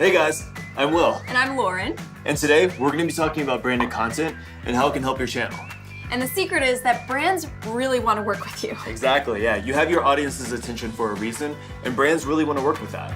Hey guys, I'm Will. And I'm Lauren. And today we're going to be talking about branded content and how it can help your channel. And the secret is that brands really want to work with you. Exactly, yeah. You have your audience's attention for a reason, and brands really want to work with that.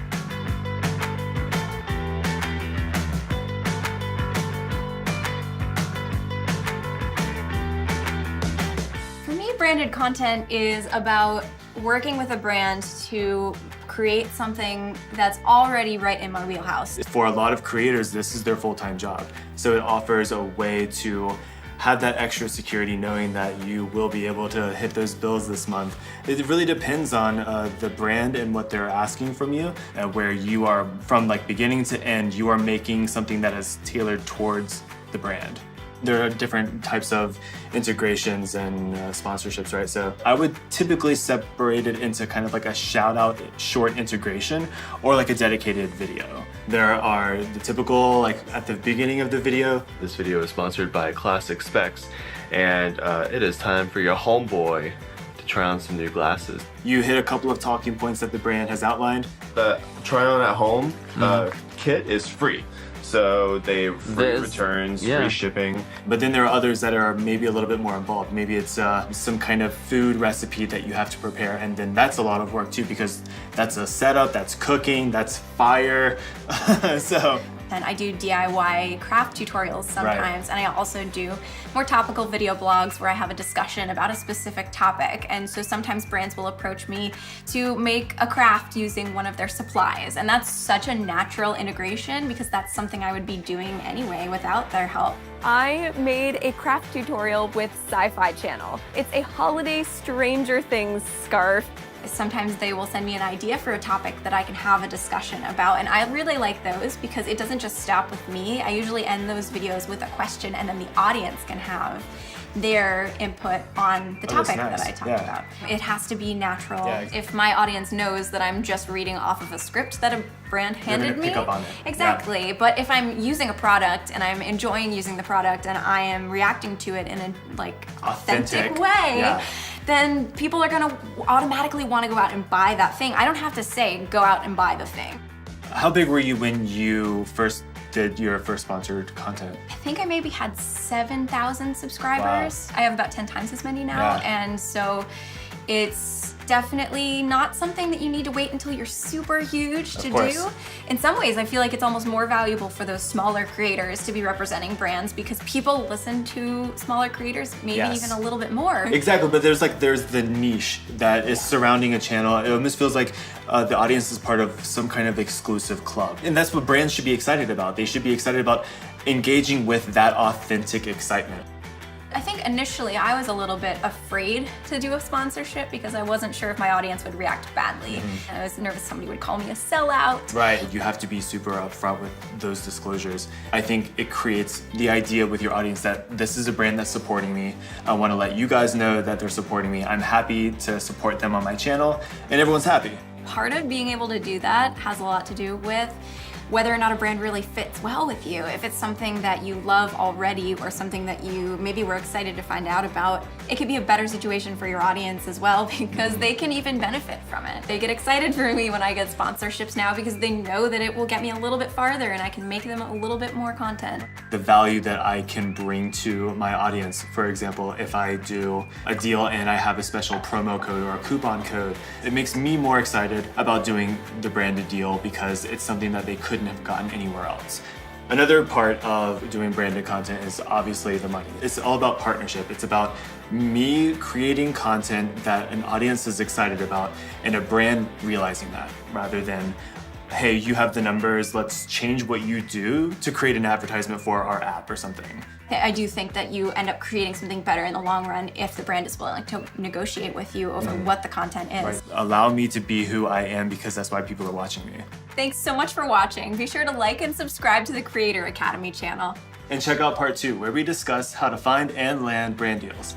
For me, branded content is about working with a brand to create something that's already right in my wheelhouse. For a lot of creators, this is their full-time job. So it offers a way to have that extra security knowing that you will be able to hit those bills this month. It really depends on the brand and what they're asking from you, where you are from like beginning to end, you are making something that is tailored towards the brand. There are different types of integrations and sponsorships, right? So I would typically separate it into kind of like a shout out short integration or like a dedicated video. There are the typical, like at the beginning of the video. This video is sponsored by Classic Specs, and it is time for your homeboy to try on some new glasses. You hit a couple of talking points that the brand has outlined. The try on at home kit is free. So they have free returns, free shipping. But then there are others that are maybe a little bit more involved. Maybe it's some kind of food recipe that you have to prepare, and then that's a lot of work too, because that's a setup, that's cooking, that's fire. And I do DIY craft tutorials sometimes, and I also do more topical video blogs where I have a discussion about a specific topic. And so sometimes brands will approach me to make a craft using one of their supplies. And that's such a natural integration because that's something I would be doing anyway without their help. I made a craft tutorial with Sci-Fi Channel. It's a holiday Stranger Things scarf. Sometimes they will send me an idea for a topic that I can have a discussion about, and I really like those because it doesn't just stop with me. I usually end those videos with a question, and then the audience can have their input on the topic that I talked about. It has to be natural. If my audience knows that I'm just reading off of a script that a brand handed me, pick up on it. Exactly. But if I'm using a product and I'm enjoying using the product and I am reacting to it in a like authentic way, then people are gonna automatically want to go out and buy that thing. I don't have to say, go out and buy the thing. How big were you when you first did your first sponsored content? I think I maybe had 7,000 subscribers. Wow. I have about 10 times as many now. And so it's definitely not something that you need to wait until you're super huge to do. In some ways, I feel like it's almost more valuable for those smaller creators to be representing brands because people listen to smaller creators maybe even a little bit more. Exactly, but there's the niche that is surrounding a channel. It almost feels like the audience is part of some kind of exclusive club. And that's what brands should be excited about. They should be excited about engaging with that authentic excitement. I think initially I was a little bit afraid to do a sponsorship because I wasn't sure if my audience would react badly. I was nervous somebody would call me a sellout. Right, you have to be super upfront with those disclosures. I think it creates the idea with your audience that this is a brand that's supporting me. I want to let you guys know that they're supporting me. I'm happy to support them on my channel, and everyone's happy. Part of being able to do that has a lot to do with whether or not a brand really fits well with you. If it's something that you love already or something that you maybe were excited to find out about, it could be a better situation for your audience as well because they can even benefit from it. They get excited for me when I get sponsorships now because they know that it will get me a little bit farther and I can make them a little bit more content. The value that I can bring to my audience, for example, if I do a deal and I have a special promo code or a coupon code, it makes me more excited about doing the branded deal because it's something that they couldn't have gotten anywhere else. Another part of doing branded content is obviously the money. It's all about partnership. It's about me creating content that an audience is excited about and a brand realizing that rather than, hey, you have the numbers, let's change what you do to create an advertisement for our app or something. I do think that you end up creating something better in the long run if the brand is willing to negotiate with you over what the content is. Right. Allow me to be who I am because that's why people are watching me. Thanks so much for watching. Be sure to like and subscribe to the Creator Academy channel. And check out part 2 where we discuss how to find and land brand deals.